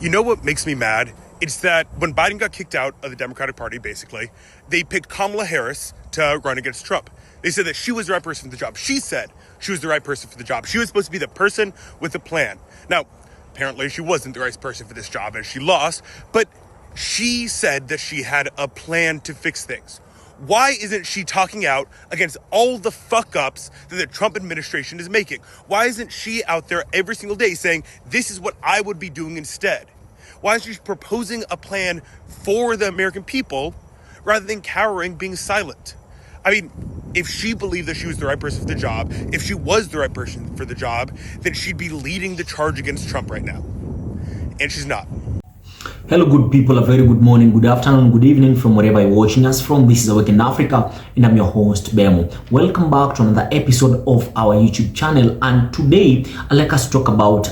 You know what makes me mad? It's that when Biden got kicked out of the Democratic Party, basically, they picked Kamala Harris to run against Trump. They said that she was the right person for the job. She said she was the right person for the job. She was supposed to be the person with the plan. Now, apparently she wasn't the right person for this job and she lost, but she said that she had a plan to fix things. Why isn't she talking out against all the fuck-ups that the Trump administration is making? Why isn't she out there every single day saying, this is what I would be doing instead? Why is she proposing a plan for the American people rather than cowering, being silent? I mean, if she believed that she was the right person for the job, if she was the right person for the job, then she'd be leading the charge against Trump right now. And she's not. Hello good people, a very good morning, good afternoon, good evening from wherever you're watching us from. This is Awake in Africa and I'm your host Bemo. Welcome back to another episode of our YouTube channel, and today I'd like us to talk about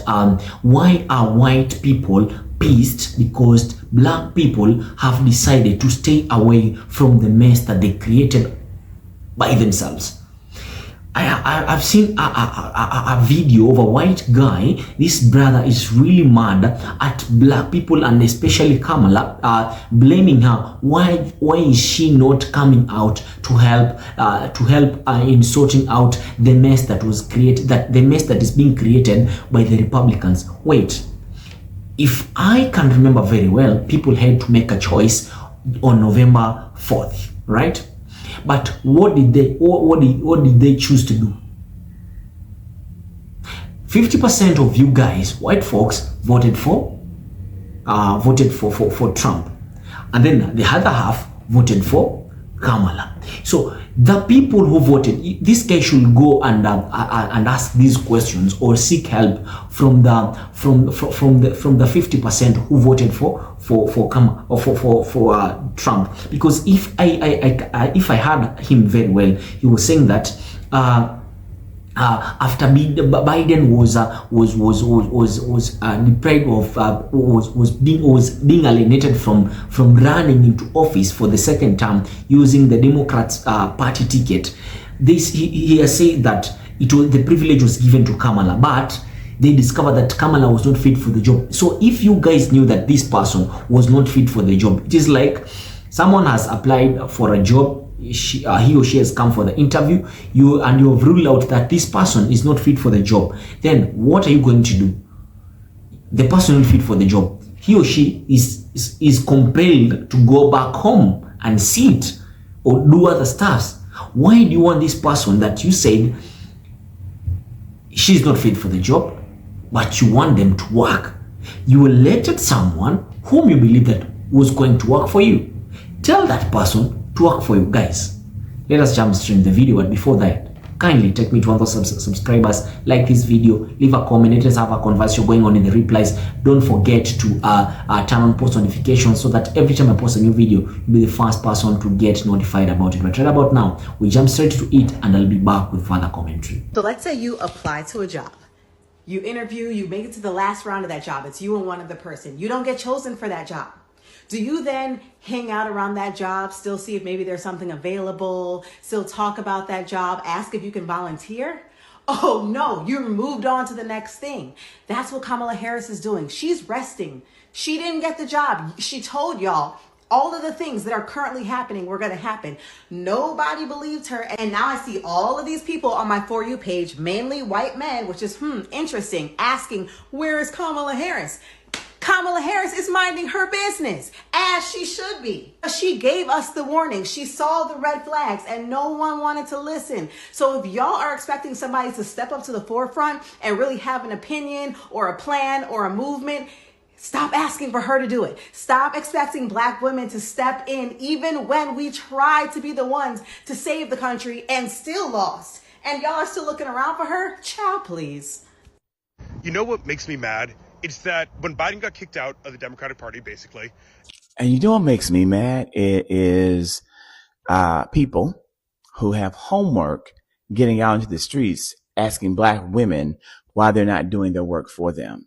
why are white people pissed because black people have decided to stay away from the mess that they created by themselves. I've seen a video of a white guy. This brother is really mad at black people and especially Kamala, blaming her. Why is she not coming out to help in sorting out the mess that was created, the mess that is being created by the Republicans? Wait, if I can remember very well, people had to make a choice on November 4th, right? But what did they choose to do? 50% of you guys, white folks, voted for Trump, and then the other half voted for Kamala. So the people who voted, this guy should go and ask these questions or seek help from the 50% who voted for Trump. Because if I heard him very well, he was saying that after Biden was deprived of was being alienated from running into office for the second term using the Democrats party ticket, he has said that the privilege was given to Kamala, but they discovered that Kamala was not fit for the job. So if you guys knew that this person was not fit for the job, it is like someone has applied for a job, he or she has come for the interview, you have ruled out that this person is not fit for the job. Then what are you going to do? The person is not fit for the job. He or she is compelled to go back home and sit or do other stuff. Why do you want this person that you said she's not fit for the job, but you want them to work? You elected someone whom you believe that was going to work for you. Tell that person to work for you. Guys, let us jump straight in the video, but before that, kindly take me to 1,000 subscribers, like this video, leave a comment, let us have a conversation going on in the replies. Don't forget to turn on post notifications so that every time I post a new video, you'll be the first person to get notified about it. But right about now, we jump straight to it and I'll be back with further commentary. So let's say you apply to a job. You interview, you make it to the last round of that job. It's you and one other person. You don't get chosen for that job. Do you then hang out around that job, still see if maybe there's something available, still talk about that job, ask if you can volunteer? Oh no, you're moved on to the next thing. That's what Kamala Harris is doing. She's resting. She didn't get the job. She told y'all all of the things that are currently happening were going to happen. Nobody believed her. And now I see all of these people on my For You page, mainly white men, which is interesting, asking, where is Kamala Harris? Kamala Harris is minding her business, as she should be. She gave us the warning. She saw the red flags and no one wanted to listen. So if y'all are expecting somebody to step up to the forefront and really have an opinion or a plan or a movement, stop asking for her to do it. Stop expecting black women to step in even when we tried to be the ones to save the country and still lost. And y'all are still looking around for her? Child, please. You know what makes me mad? It's that when Biden got kicked out of the Democratic Party, basically. And you know what makes me mad? It is people who have homework getting out into the streets asking black women why they're not doing their work for them.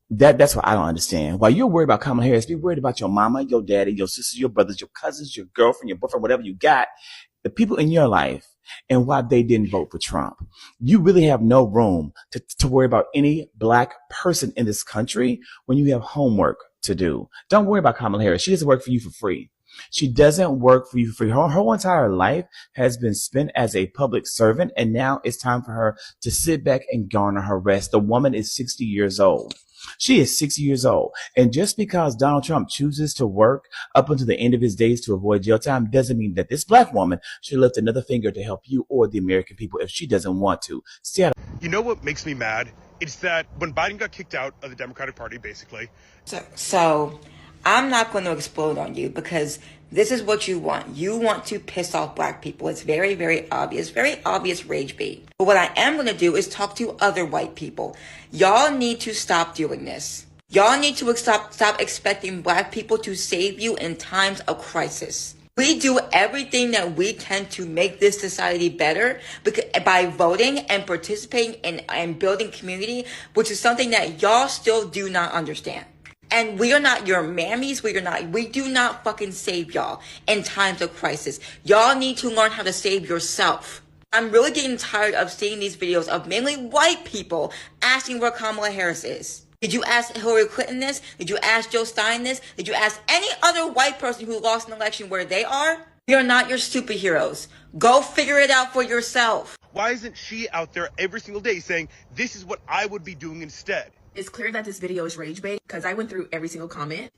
That's what I don't understand. While you're worried about Kamala Harris, be worried about your mama, your daddy, your sisters, your brothers, your cousins, your girlfriend, your boyfriend, whatever you got. The people in your life and why they didn't vote for Trump. You really have no room to worry about any black person in this country when you have homework to do. Don't worry about Kamala Harris. She doesn't work for you for free. She doesn't work for you for free. Her whole entire life has been spent as a public servant, and now it's time for her to sit back and garner her rest. The woman is 60 years old. She is 60 years old. And just because Donald Trump chooses to work up until the end of his days to avoid jail time doesn't mean that this black woman should lift another finger to help you or the American people if she doesn't want to. Stay out of- You know what makes me mad? It's that when Biden got kicked out of the Democratic Party, basically. So I'm not going to explode on you because this is what you want. You want to piss off black people. It's very, very obvious rage bait. But what I am going to do is talk to other white people. Y'all need to stop doing this. Y'all need to stop expecting black people to save you in times of crisis. We do everything that we can to make this society better by voting and participating and building community, which is something that y'all still do not understand. And we are not your mammies. We do not fucking save y'all in times of crisis. Y'all need to learn how to save yourself. I'm really getting tired of seeing these videos of mainly white people asking where Kamala Harris is. Did you ask Hillary Clinton this? Did you ask Joe Stein this? Did you ask any other white person who lost an election where they are? We are not your superheroes. Go figure it out for yourself. Why isn't she out there every single day saying, this is what I would be doing instead? It's clear that this video is rage bait because I went through every single comment,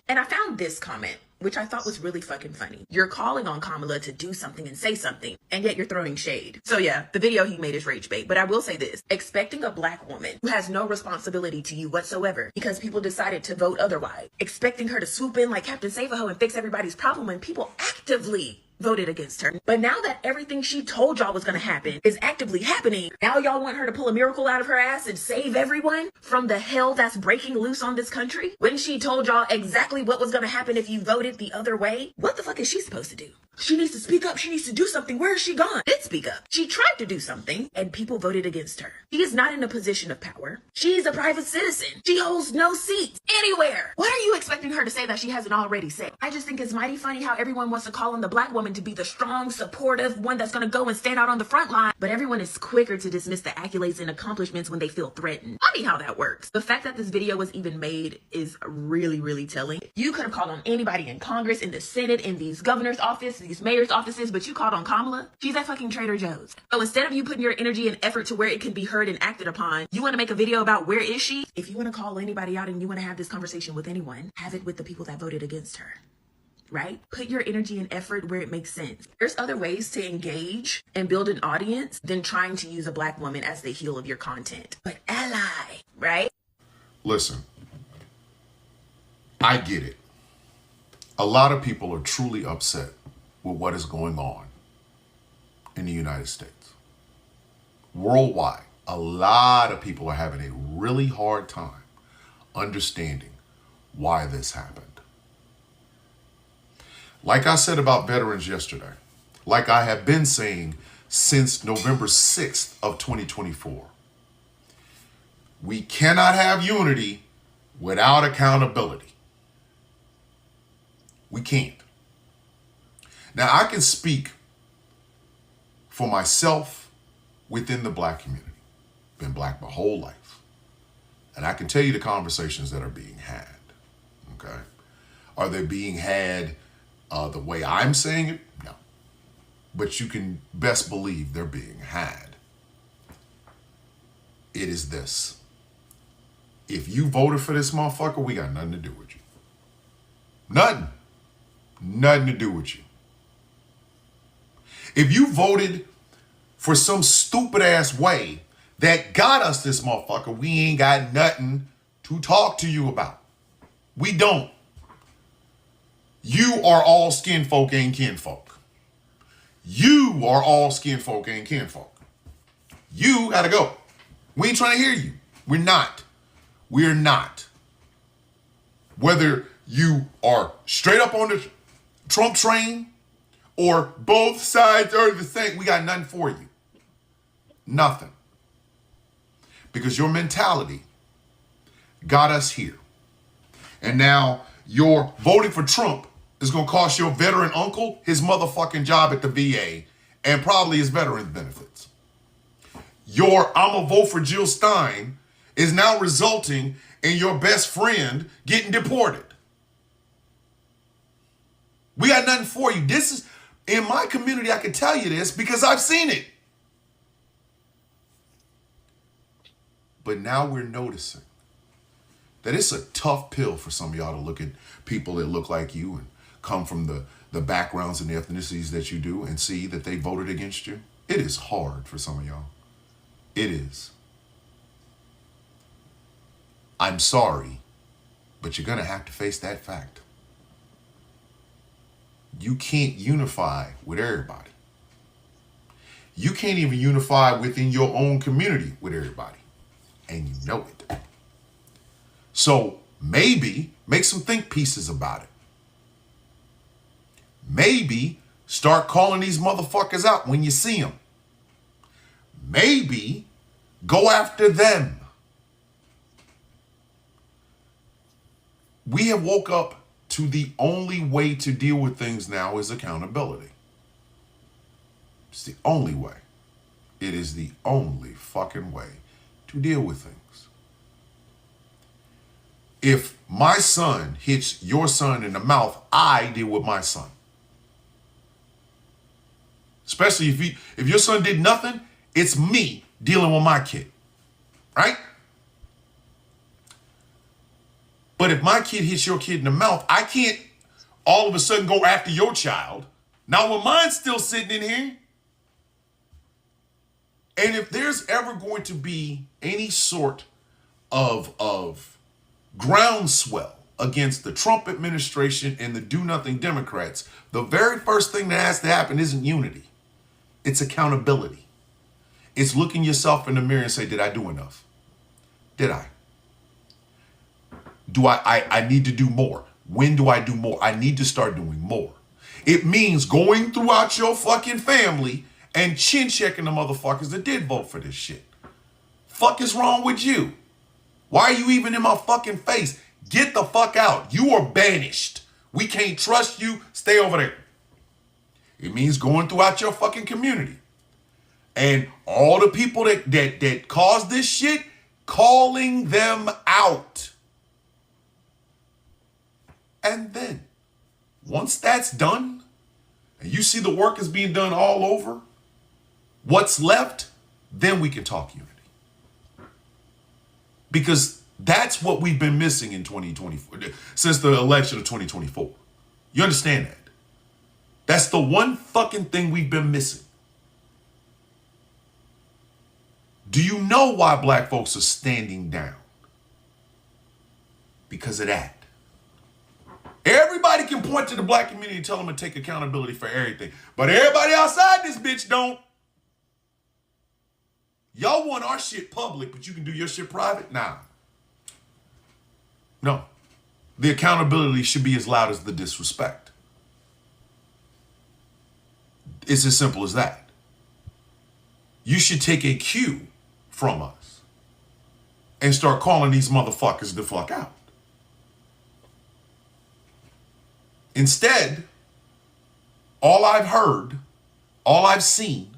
and I found this comment, which I thought was really fucking funny. You're calling on Kamala to do something and say something, and yet you're throwing shade. So yeah, the video he made is rage bait, but I will say this. Expecting a black woman who has no responsibility to you whatsoever because people decided to vote otherwise, expecting her to swoop in like Captain Save-A-Ho and fix everybody's problem when people actively voted against her. But now that everything she told y'all was gonna happen is actively happening, now y'all want her to pull a miracle out of her ass and save everyone from the hell that's breaking loose on this country? When she told y'all exactly what was gonna happen if you voted the other way, what the fuck is she supposed to do? She needs to speak up. She needs to do something. Where is she gone? Did speak up. She tried to do something and people voted against her. She is not in a position of power. She's a private citizen. She holds no seats anywhere. What are you expecting her to say that she hasn't already said? I just think it's mighty funny how everyone wants to call on the black woman to be the strong, supportive one that's going to go and stand out on the front line. But everyone is quicker to dismiss the accolades and accomplishments when they feel threatened. Funny how that works. The fact that this video was even made is really, really telling. You could have called on anybody in Congress, in the Senate, in these governor's office, these mayor's offices, but you called on Kamala. She's at fucking Trader Joe's. So instead of you putting your energy and effort to where it can be heard and acted upon, you want to make a video about where is she? If you want to call anybody out and you want to have this conversation with anyone, have it with the people that voted against her. Right? Put your energy and effort where it makes sense. There's other ways to engage and build an audience than trying to use a black woman as the heel of your content. But ally, right? Listen, I get it. A lot of people are truly upset with what is going on in the United States. Worldwide, a lot of people are having a really hard time understanding why this happened. Like I said about veterans yesterday, like I have been saying since November 6th of 2024, we cannot have unity without accountability. We can't. Now, I can speak for myself within the black community. Been black my whole life. And I can tell you the conversations that are being had. Okay? Are they being had the way I'm saying it? No. But you can best believe they're being had. It is this. If you voted for this motherfucker, we got nothing to do with you. Nothing. Nothing to do with you. If you voted for some stupid ass way that got us this motherfucker, we ain't got nothing to talk to you about. We don't. You are all skin folk, ain't kinfolk. You are all skin folk, ain't kinfolk. You gotta go. We ain't trying to hear you. We're not. We're not. Whether you are straight up on the Trump train or both sides are the same, we got nothing for you. Nothing. Because your mentality got us here. And now your voting for Trump is going to cost your veteran uncle his motherfucking job at the VA and probably his veteran benefits. Your "I'm a vote for Jill Stein" is now resulting in your best friend getting deported. We got nothing for you. This is, in my community, I can tell you this because I've seen it. But now we're noticing that it's a tough pill for some of y'all to look at people that look like you and come from the backgrounds and the ethnicities that you do and see that they voted against you. It is hard for some of y'all. It is. I'm sorry, but you're going to have to face that fact. You can't unify with everybody. You can't even unify within your own community with everybody. And you know it. So maybe make some think pieces about it. Maybe start calling these motherfuckers out when you see them. Maybe go after them. We have woke up to the only way to deal with things now is accountability. It's the only way. It is the only fucking way to deal with things. If my son hits your son in the mouth, I deal with my son. Especially if your son did nothing, it's me dealing with my kid, right? But if my kid hits your kid in the mouth, I can't all of a sudden go after your child. Now when mine's still sitting in here, and if there's ever going to be any sort of groundswell against the Trump administration and the do-nothing Democrats, the very first thing that has to happen isn't unity. It's accountability. It's looking yourself in the mirror and say, did I do enough? Did I? Do I need to do more? When do I do more? I need to start doing more. It means going throughout your fucking family and chin checking the motherfuckers that did vote for this shit. Fuck is wrong with you? Why are you even in my fucking face? Get the fuck out. You are banished. We can't trust you. Stay over there. It means going throughout your fucking community. And all the people that caused this shit, calling them out. And then, once that's done, and you see the work is being done all over, what's left, then we can talk unity. Because that's what we've been missing in 2024, since the election of 2024. You understand that? That's the one fucking thing we've been missing. Do you know why black folks are standing down? Because of that. Everybody can point to the black community and tell them to take accountability for everything. But everybody outside this bitch don't. Y'all want our shit public, but you can do your shit private? Nah. No. The accountability should be as loud as the disrespect. It's as simple as that. You should take a cue from us and start calling these motherfuckers the fuck out. Instead, all I've heard, all I've seen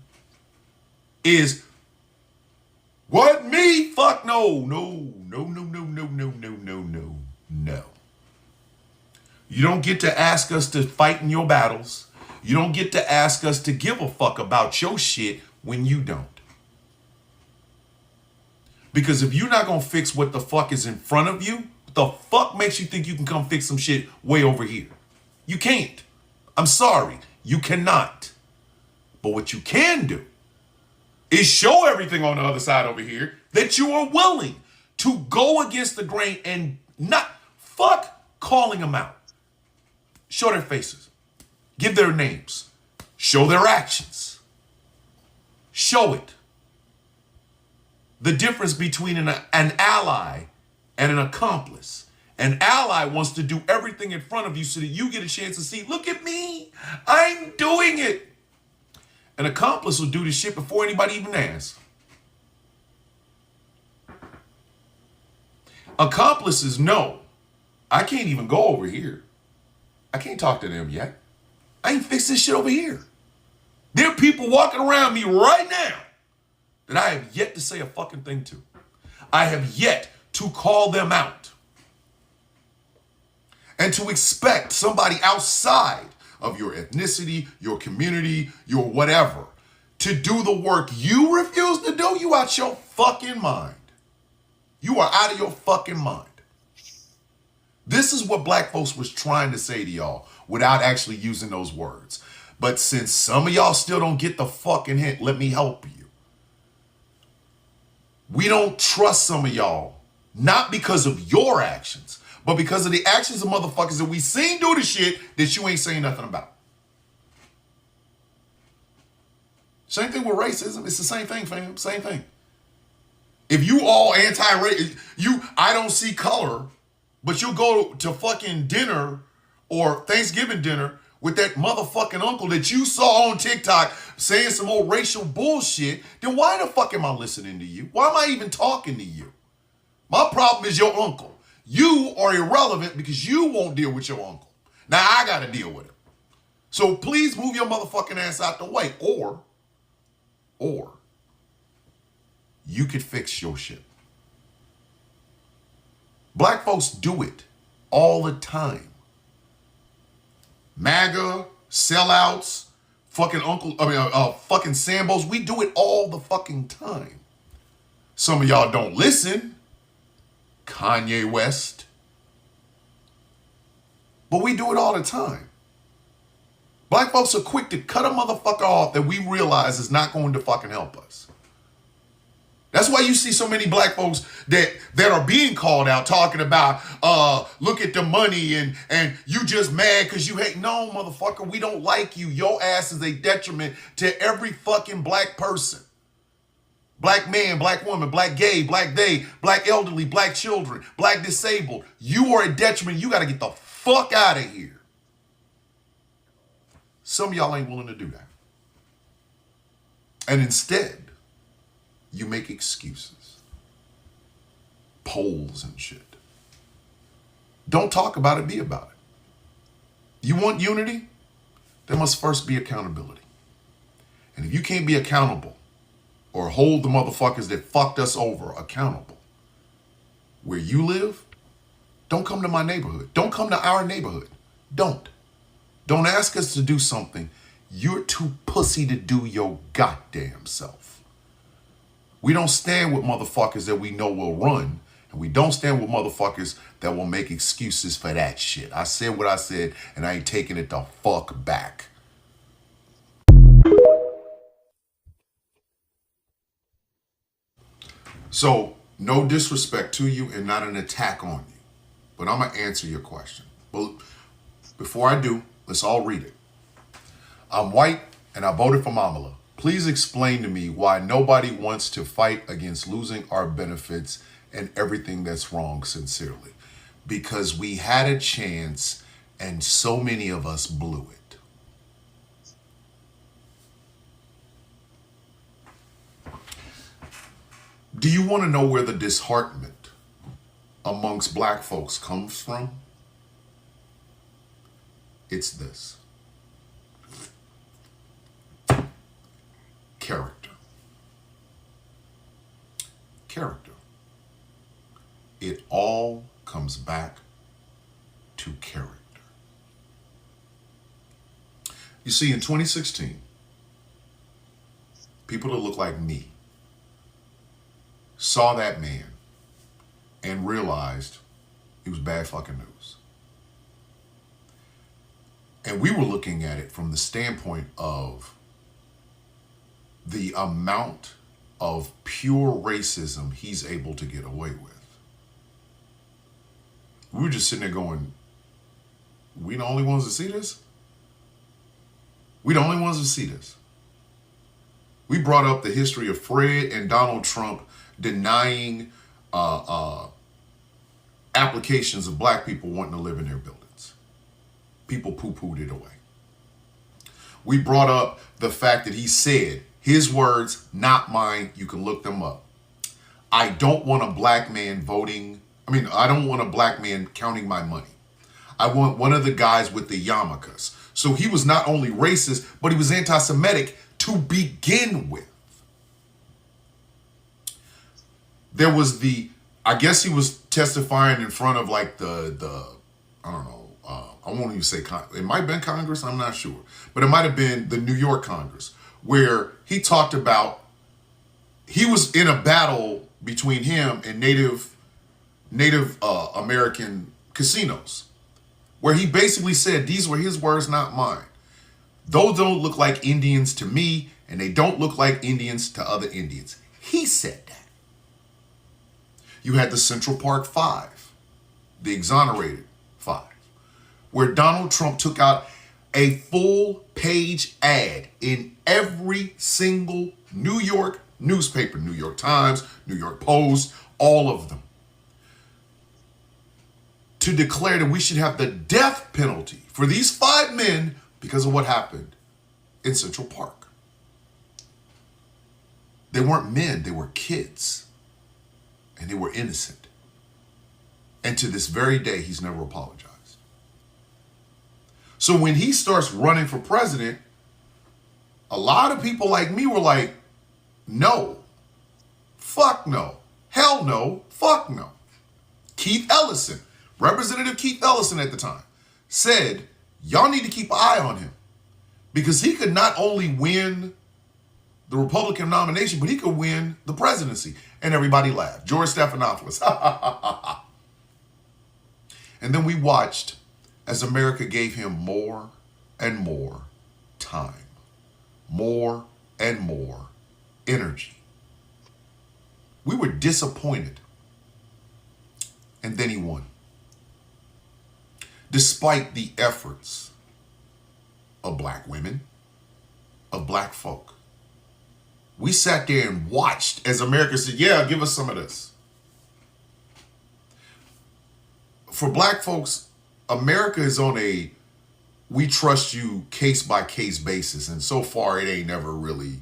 is, what, me? Fuck no. No. You don't get to ask us to fight in your battles. You don't get to ask us to give a fuck about your shit when you don't. Because if you're not going to fix what the fuck is in front of you, what the fuck makes you think you can come fix some shit way over here? You can't. I'm sorry. You cannot. But what you can do is show everything on the other side over here that you are willing to go against the grain and not fuck calling them out. Show their faces. Give their names. Show their actions. Show it. The difference between an ally and an accomplice. An ally wants to do everything in front of you so that you get a chance to see, look at me, I'm doing it. An accomplice will do this shit before anybody even asks. Accomplices know, I can't even go over here. I can't talk to them yet. I ain't fixed this shit over here. There are people walking around me right now that I have yet to say a fucking thing to. I have yet to call them out. And to expect somebody outside of your ethnicity, your community, your whatever, to do the work you refuse to do, you out your fucking mind. You are out of your fucking mind. This is what black folks was trying to say to y'all without actually using those words. But since some of y'all still don't get the fucking hint, let me help you. We don't trust some of y'all, not because of your actions, but because of the actions of motherfuckers that we seen do the shit that you ain't saying nothing about. Same thing with racism. It's the same thing, fam. Same thing. If you all anti-racist, I don't see color, but you'll go to fucking dinner or Thanksgiving dinner with that motherfucking uncle that you saw on TikTok saying some old racial bullshit, then why the fuck am I listening to you? Why am I even talking to you? My problem is your uncle. You are irrelevant because you won't deal with your uncle. Now I got to deal with him. So please move your motherfucking ass out the way. Or you could fix your shit. Black folks do it all the time. MAGA, sellouts, fucking fucking Sambos, we do it all the fucking time. Some of y'all don't listen. Kanye West. But we do it all the time. Black folks are quick to cut a motherfucker off that we realize is not going to fucking help us. That's why you see so many black folks that are being called out talking about, look at the money and you just mad because you hate. No, motherfucker, we don't like you. Your ass is a detriment to every fucking black person. Black man, black woman, black gay, black they, black elderly, black children, black disabled. You are a detriment. You got to get the fuck out of here. Some of y'all ain't willing to do that. And instead, you make excuses. Polls and shit. Don't talk about it, be about it. You want unity? There must first be accountability. And if you can't be accountable or hold the motherfuckers that fucked us over accountable where you live, don't come to my neighborhood. Don't come to our neighborhood. Don't ask us to do something you're too pussy to do your goddamn self. We don't stand with motherfuckers that we know will run, and we don't stand with motherfuckers that will make excuses for that shit. I said what I said, and I ain't taking it the fuck back. So, no disrespect to you and not an attack on you, but I'm going to answer your question. But before I do, let's all read it. I'm white and I voted for Kamala. Please explain to me why nobody wants to fight against losing our benefits and everything that's wrong, sincerely. Because we had a chance and so many of us blew it. Do you want to know where the disheartenment amongst black folks comes from? It's this. Character. It all comes back to character. You see, in 2016, people that look like me saw that man and realized he was bad fucking news. And we were looking at it from the standpoint of the amount of pure racism he's able to get away with. We were just sitting there going, we the only ones to see this? We the only ones to see this. We brought up the history of Fred and Donald Trump denying applications of black people wanting to live in their buildings. People poo-pooed it away. We brought up the fact that he said, his words, not mine, you can look them up. I don't want a black man voting. I don't want a black man counting my money. I want one of the guys with the yarmulkes. So he was not only racist, but he was anti-Semitic to begin with. There was I guess he was testifying in front of like the I don't know, I won't even say, it might have been Congress, I'm not sure. But it might have been the New York Congress, where he talked about, he was in a battle between him and Native American casinos, where he basically said, these were his words, not mine. Those don't look like Indians to me, and they don't look like Indians to other Indians. He said that. You had the Central Park Five, the exonerated five, where Donald Trump took out a full-page ad in every single New York newspaper, New York Times, New York Post, all of them, to declare that we should have the death penalty for these 5 men because of what happened in Central Park. They weren't men, they were kids, and they were innocent. And to this very day, he's never apologized. So when he starts running for president, a lot of people like me were like, no, fuck no, hell no, fuck no. Keith Ellison, Representative Keith Ellison at the time, said, y'all need to keep an eye on him because he could not only win the Republican nomination, but he could win the presidency. And everybody laughed. George Stephanopoulos. And then we watched as America gave him more and more time, more and more energy. We were disappointed. And then he won. Despite the efforts of black women, of black folk. We sat there and watched as America said, yeah, give us some of this. For black folks, America is on a we trust you case by case basis. And so far, it ain't never really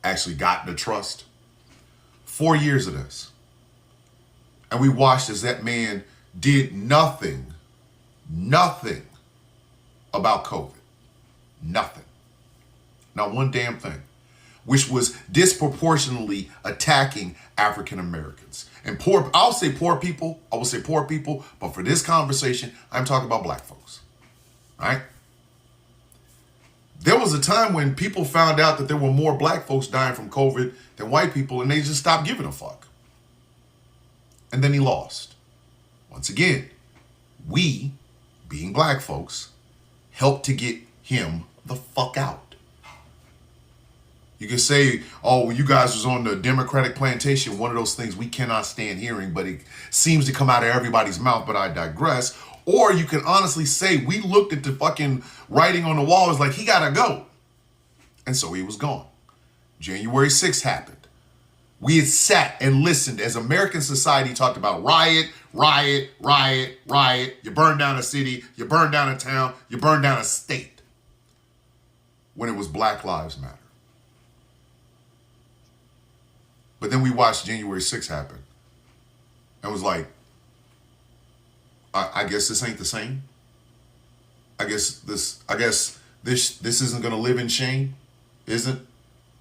actually gotten the trust. 4 years of this. And we watched as that man did nothing about COVID. Nothing. Not one damn thing. Which was disproportionately attacking African Americans. And poor, I'll say poor people, I will say poor people, but for this conversation, I'm talking about black folks, right? There was a time when people found out that there were more black folks dying from COVID than white people, and they just stopped giving a fuck. And then he lost. Once again, we, being black folks, helped to get him the fuck out. You can say, oh, well, you guys was on the Democratic plantation, one of those things we cannot stand hearing, but it seems to come out of everybody's mouth, but I digress. Or you can honestly say, we looked at the fucking writing on the wall, it's like, he gotta go. And so he was gone. January 6th happened. We had sat and listened as American society talked about riot, riot, riot, riot. You burn down a city, you burn down a town, you burn down a state. When it was Black Lives Matter. But then we watched January 6th happen and was like, I guess this ain't the same. I guess this isn't gonna live in shame, isn't?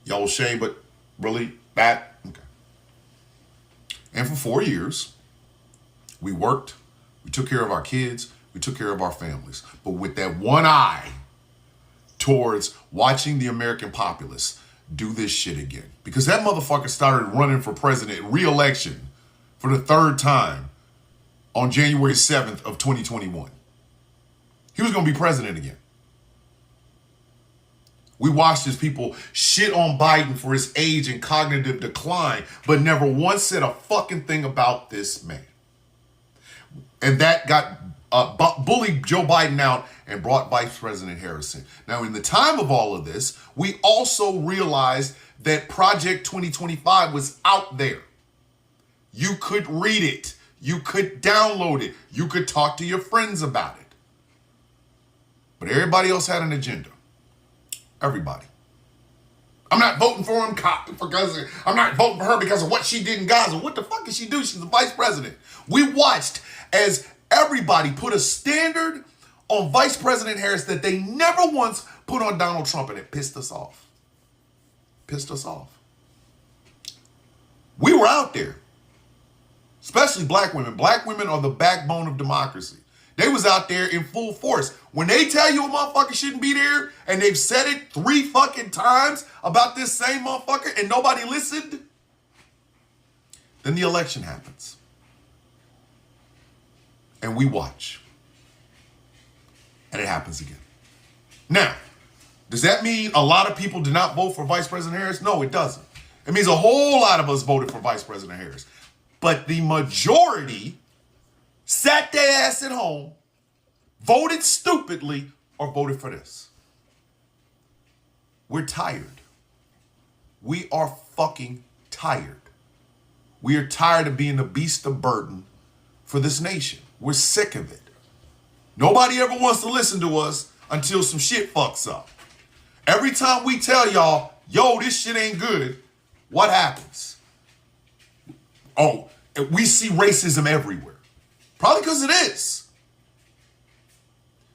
Y'all shame, but really bad. Okay. And for 4 years, we worked, we took care of our kids, we took care of our families, but with that one eye towards watching the American populace do this shit again. Because that motherfucker started running for president, re-election, for the 3rd time on January 7th of 2021. He was going to be president again. We watched as people shit on Biden for his age and cognitive decline, but never once said a fucking thing about this man. And that got bullied Joe Biden out and brought Vice President Harris in. Now, in the time of all of this, we also realized that Project 2025 was out there. You could read it. You could download it. You could talk to your friends about it. But everybody else had an agenda. Everybody. I'm not voting for him because I'm not voting for her because of what she did in Gaza. What the fuck did she do? She's the vice president. We watched as Everybody put a standard on Vice President Harris that they never once put on Donald Trump, and it pissed us off. Pissed us off. We were out there, especially black women. Black women are the backbone of democracy. They was out there in full force. When they tell you a motherfucker shouldn't be there, and they've said it 3 fucking times about this same motherfucker and nobody listened, then the election happens. And we watch. And it happens again. Now, does that mean a lot of people did not vote for Vice President Harris? No, it doesn't. It means a whole lot of us voted for Vice President Harris. But the majority sat their ass at home, voted stupidly, or voted for this. We're tired. We are fucking tired. We are tired of being the beast of burden for this nation. We're sick of it. Nobody ever wants to listen to us until some shit fucks up. Every time we tell y'all, yo, this shit ain't good, what happens? Oh, we see racism everywhere. Probably because it is.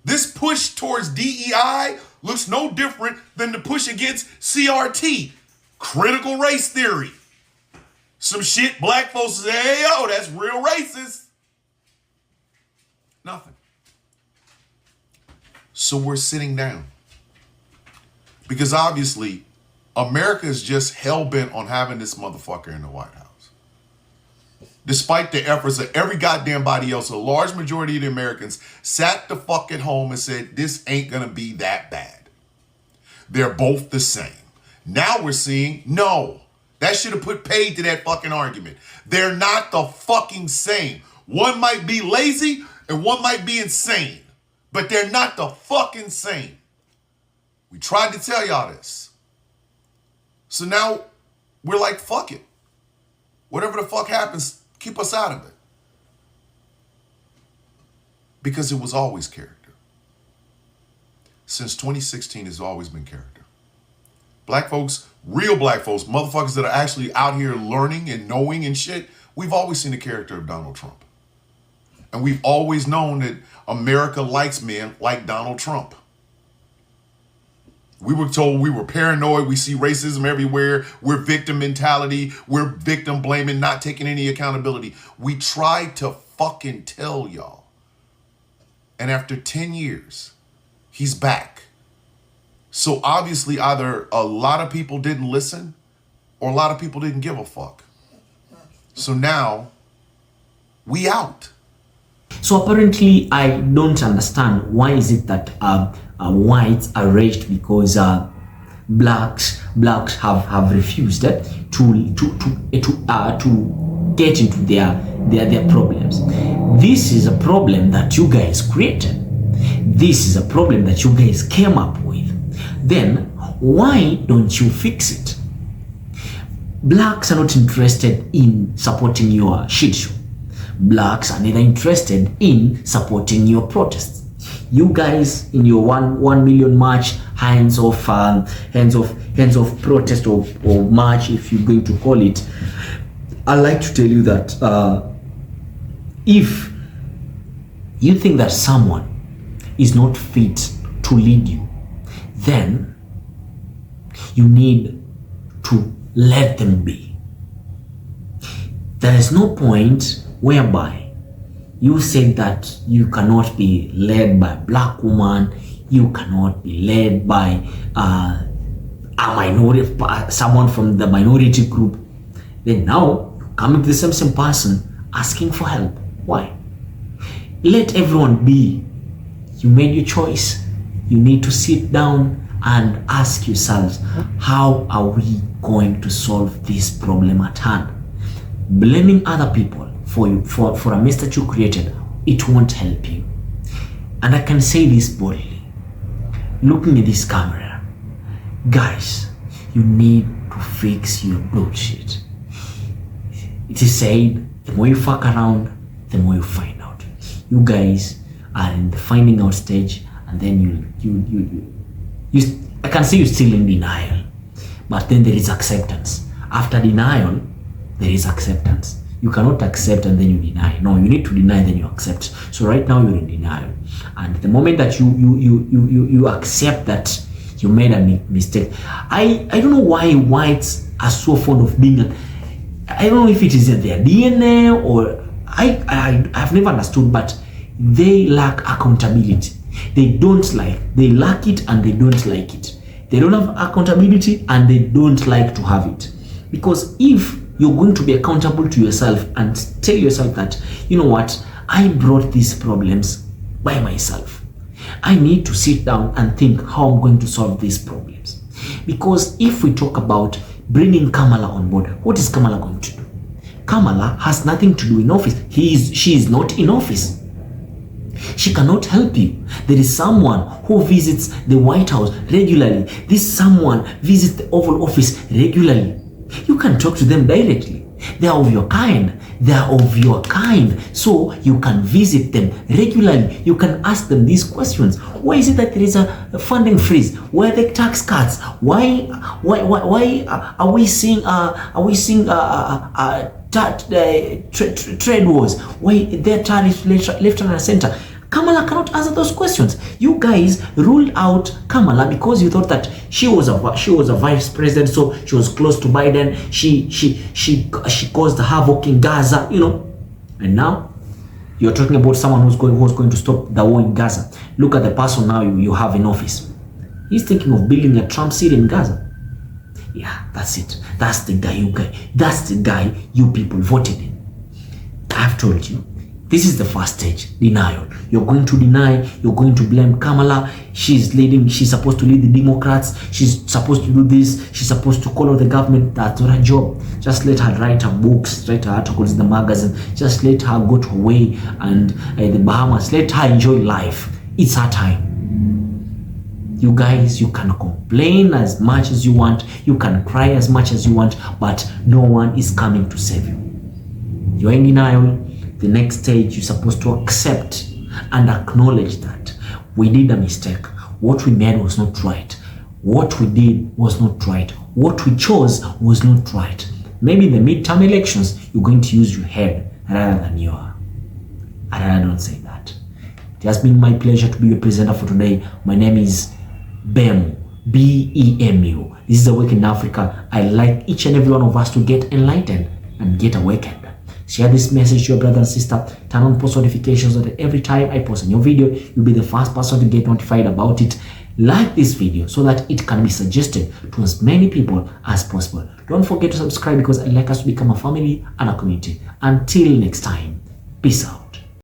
This push towards DEI looks no different than the push against CRT, critical race theory. Some shit black folks say, hey, yo, that's real racist. Nothing. So we're sitting down. Because obviously, America is just hell-bent on having this motherfucker in the White House. Despite the efforts of every goddamn body else, a large majority of the Americans sat the fuck at home and said, this ain't gonna be that bad. They're both the same. Now we're seeing, no. That should have put paid to that fucking argument. They're not the fucking same. One might be lazy and one might be insane. But they're not the fucking same. We tried to tell y'all this. So now we're like, fuck it. Whatever the fuck happens, keep us out of it. Because it was always character. Since 2016, it's always been character. Black folks, real black folks, motherfuckers that are actually out here learning and knowing and shit, we've always seen the character of Donald Trump. And we've always known that America likes men like Donald Trump. We were told we were paranoid. We see racism everywhere. We're victim mentality. We're victim blaming, not taking any accountability. We tried to fucking tell y'all. And after 10 years, he's back. So obviously either a lot of people didn't listen or a lot of people didn't give a fuck. So now we out. So apparently, I don't understand why is it that whites are raged because blacks have refused to get into their problems. This is a problem that you guys created. This is a problem that you guys came up with. Then why don't you fix it? Blacks are not interested in supporting your shit show. Blacks are neither interested in supporting your protests. You guys in your 1 million march, hands off protest or march, if you're going to call it. I like to tell you that if you think that someone is not fit to lead you, then you need to let them be. There is no point whereby you say that you cannot be led by a black woman, you cannot be led by a minority, someone from the minority group. Then now coming to the same person asking for help. Why? Let everyone be. You made your choice. You need to sit down and ask yourselves, how are we going to solve this problem at hand? Blaming other people for a mess that you created, it won't help you. And I can say this boldly, looking at this camera, guys, you need to fix your bullshit. It is said, the more you fuck around, the more you find out. You guys are in the finding out stage, and then you I can see you still in denial, but then there is acceptance. After denial, there is acceptance. You cannot accept and then you deny. No, you need to deny, then you accept. So right now you're in denial. And the moment that you accept that you made a mistake, I don't know why whites are so fond of being, I don't know if it is in their DNA or I've never understood, but they lack accountability. They lack it and they don't like it. They don't have accountability and they don't like to have it. Because if you're going to be accountable to yourself and tell yourself that, you know what, I brought these problems by myself. I need to sit down and think how I'm going to solve these problems. Because if we talk about bringing Kamala on board, what is Kamala going to do? Kamala has nothing to do in office. She is not in office. She cannot help you. There is someone who visits the White House regularly. This someone visits the Oval Office regularly. You can talk to them directly. They are of your kind. They are of your kind. So you can visit them regularly. You can ask them these questions. Why is it that there is a funding freeze? Why are the tax cuts? Why are we seeing trade wars? Why there tariffs left and center? Kamala cannot answer those questions. You guys ruled out Kamala because you thought that she was a vice president, so she was close to Biden. She caused havoc in Gaza, you know. And now you're talking about someone who's going to stop the war in Gaza. Look at the person now you have in office. He's thinking of building a Trump city in Gaza. Yeah, that's it. That's the guy you people voted in. I've told you. This is the first stage, denial. You're going to deny, you're going to blame Kamala. She's supposed to lead the Democrats. She's supposed to do this. She's supposed to call out the government. That's not her job. Just let her write her books, write her articles in the magazine. Just let her go to Hawaii and the Bahamas. Let her enjoy life. It's her time. You guys, you can complain as much as you want. You can cry as much as you want, but no one is coming to save you. You're in denial. The next stage, you're supposed to accept and acknowledge that we did a mistake. What we made was not right. What we did was not right. What we chose was not right. Maybe in the midterm elections, you're going to use your head rather than your heart. And I don't say that. It has been my pleasure to be your presenter for today. My name is Bemu, B-E-M-U. This is Awaken Africa. I like each and every one of us to get enlightened and get awakened. Share this message to your brother and sister. Turn on post notifications so that every time I post a new video, you'll be the first person to get notified about it. Like this video so that it can be suggested to as many people as possible. Don't forget to subscribe because I'd like us to become a family and a community. Until next time, peace out.